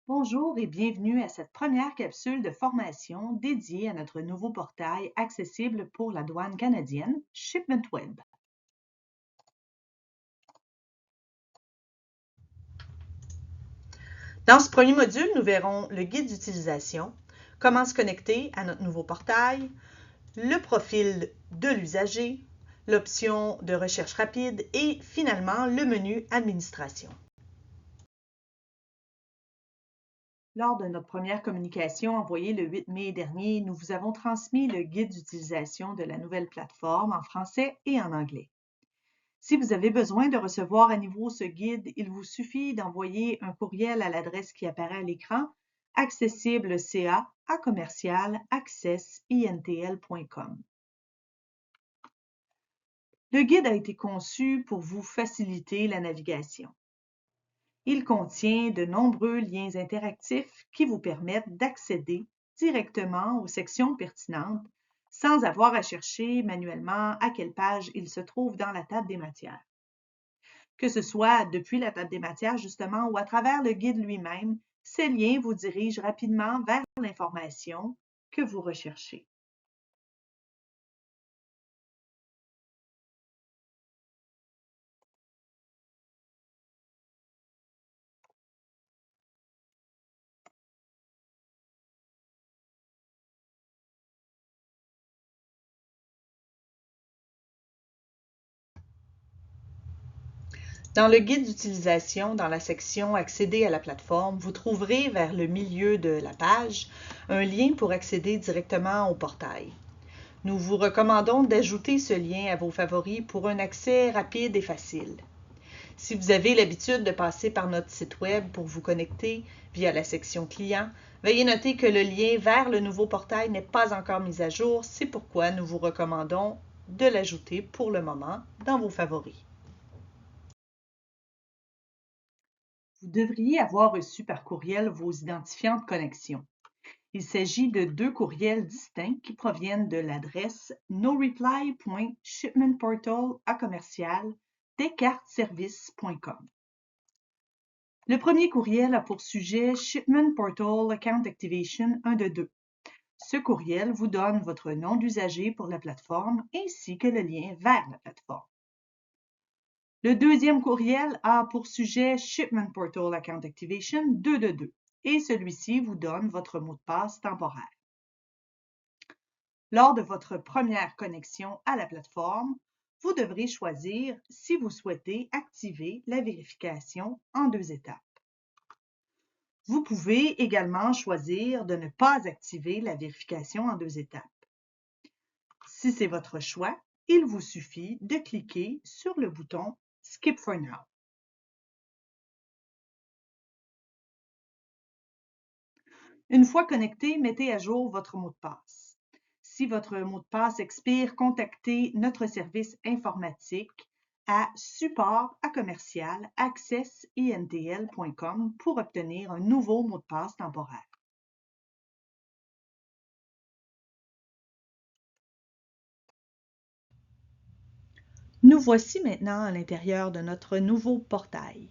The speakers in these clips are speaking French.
Bonjour et bienvenue à cette première capsule de formation dédiée à notre nouveau portail accessible pour la douane canadienne, Shipment Web. Dans ce premier module, nous verrons le guide d'utilisation, comment se connecter à notre nouveau portail, le profil de l'usager, l'option de recherche rapide et finalement le menu administration. Lors de notre première communication envoyée le 8 mai dernier, nous vous avons transmis le guide d'utilisation de la nouvelle plateforme en français et en anglais. Si vous avez besoin de recevoir à nouveau ce guide, il vous suffit d'envoyer un courriel à l'adresse qui apparaît à l'écran accessible.ca@accessintl.com. Le guide a été conçu pour vous faciliter la navigation. Il contient de nombreux liens interactifs qui vous permettent d'accéder directement aux sections pertinentes sans avoir à chercher manuellement à quelle page il se trouve dans la table des matières. Que ce soit depuis la table des matières justement ou à travers le guide lui-même, ces liens vous dirigent rapidement vers l'information que vous recherchez. Dans le guide d'utilisation, dans la section Accéder à la plateforme, vous trouverez vers le milieu de la page un lien pour accéder directement au portail. Nous vous recommandons d'ajouter ce lien à vos favoris pour un accès rapide et facile. Si vous avez l'habitude de passer par notre site web pour vous connecter via la section Clients, veuillez noter que le lien vers le nouveau portail n'est pas encore mis à jour. C'est pourquoi nous vous recommandons de l'ajouter pour le moment dans vos favoris. Vous devriez avoir reçu par courriel vos identifiants de connexion. Il s'agit de deux courriels distincts qui proviennent de l'adresse noreply.shipmentportal@descartesservices.com. Le premier courriel a pour sujet Shipment Portal Account Activation 1 de 2. Ce courriel vous donne votre nom d'usager pour la plateforme ainsi que le lien vers la plateforme. Le deuxième courriel a pour sujet Shipment Portal Account Activation 2 de 2 et celui-ci vous donne votre mot de passe temporaire. Lors de votre première connexion à la plateforme, vous devrez choisir si vous souhaitez activer la vérification en 2 étapes. Vous pouvez également choisir de ne pas activer la vérification en 2 étapes. Si c'est votre choix, il vous suffit de cliquer sur le bouton Skip for Now. Une fois connecté, mettez à jour votre mot de passe. Si votre mot de passe expire, contactez notre service informatique à support@accessintl.com pour obtenir un nouveau mot de passe temporaire. Nous voici maintenant à l'intérieur de notre nouveau portail.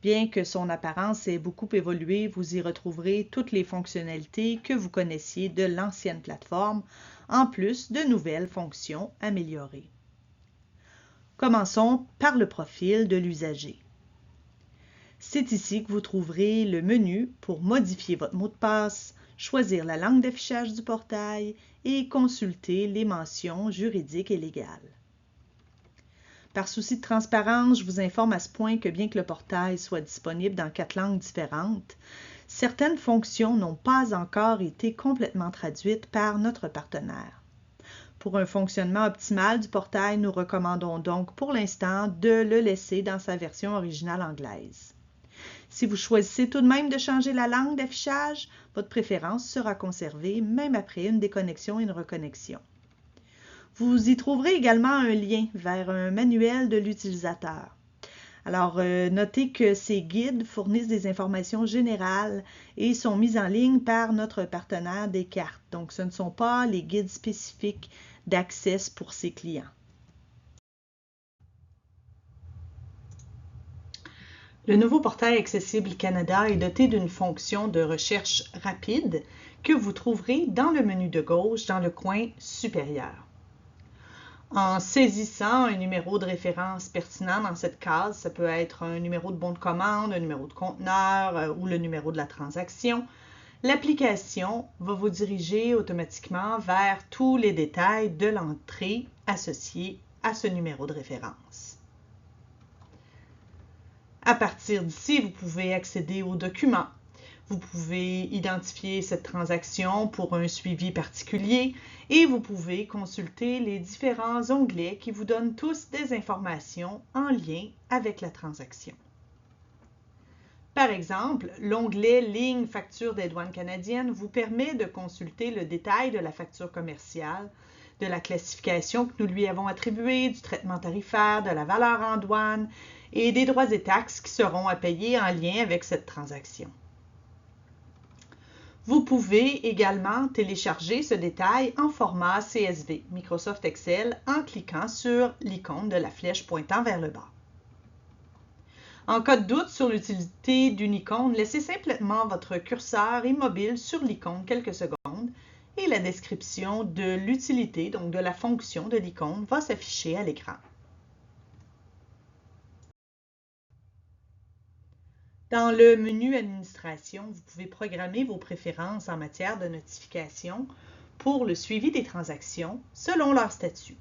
Bien que son apparence ait beaucoup évolué, vous y retrouverez toutes les fonctionnalités que vous connaissiez de l'ancienne plateforme, en plus de nouvelles fonctions améliorées. Commençons par le profil de l'usager. C'est ici que vous trouverez le menu pour modifier votre mot de passe, choisir la langue d'affichage du portail et consulter les mentions juridiques et légales. Par souci de transparence, je vous informe à ce point que bien que le portail soit disponible dans 4 langues différentes, certaines fonctions n'ont pas encore été complètement traduites par notre partenaire. Pour un fonctionnement optimal du portail, nous recommandons donc pour l'instant de le laisser dans sa version originale anglaise. Si vous choisissez tout de même de changer la langue d'affichage, votre préférence sera conservée même après une déconnexion et une reconnexion. Vous y trouverez également un lien vers un manuel de l'utilisateur. Alors, notez que ces guides fournissent des informations générales et sont mis en ligne par notre partenaire Descartes. Donc, ce ne sont pas les guides spécifiques d'Access pour ses clients. Le nouveau portail Accessible Canada est doté d'une fonction de recherche rapide que vous trouverez dans le menu de gauche dans le coin supérieur. En saisissant un numéro de référence pertinent dans cette case, ça peut être un numéro de bon de commande, un numéro de conteneur ou le numéro de la transaction, l'application va vous diriger automatiquement vers tous les détails de l'entrée associée à ce numéro de référence. À partir d'ici, vous pouvez accéder aux documents. Vous pouvez identifier cette transaction pour un suivi particulier et vous pouvez consulter les différents onglets qui vous donnent tous des informations en lien avec la transaction. Par exemple, l'onglet Ligne facture des douanes canadiennes vous permet de consulter le détail de la facture commerciale, de la classification que nous lui avons attribuée, du traitement tarifaire, de la valeur en douane et des droits et taxes qui seront à payer en lien avec cette transaction. Vous pouvez également télécharger ce détail en format CSV Microsoft Excel en cliquant sur l'icône de la flèche pointant vers le bas. En cas de doute sur l'utilité d'une icône, laissez simplement votre curseur immobile sur l'icône quelques secondes et la description de l'utilité, donc de la fonction de l'icône, va s'afficher à l'écran. Dans le menu Administration, vous pouvez programmer vos préférences en matière de notification pour le suivi des transactions selon leur statut.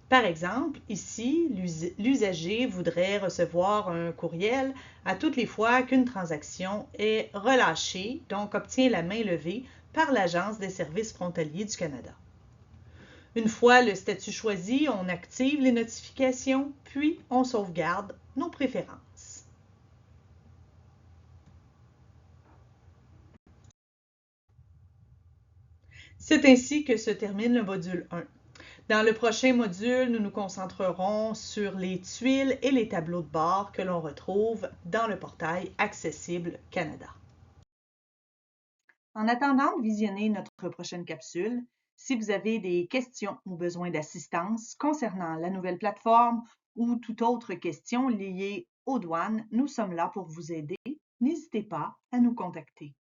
Par exemple, ici, l'usager voudrait recevoir un courriel à toutes les fois qu'une transaction est relâchée, donc obtient la main levée par l'Agence des services frontaliers du Canada. Une fois le statut choisi, on active les notifications, puis on sauvegarde nos préférences. C'est ainsi que se termine le module 1. Dans le prochain module, nous nous concentrerons sur les tuiles et les tableaux de bord que l'on retrouve dans le portail Accessible Canada. En attendant de visionner notre prochaine capsule, si vous avez des questions ou besoin d'assistance concernant la nouvelle plateforme ou toute autre question liée aux douanes, nous sommes là pour vous aider. N'hésitez pas à nous contacter.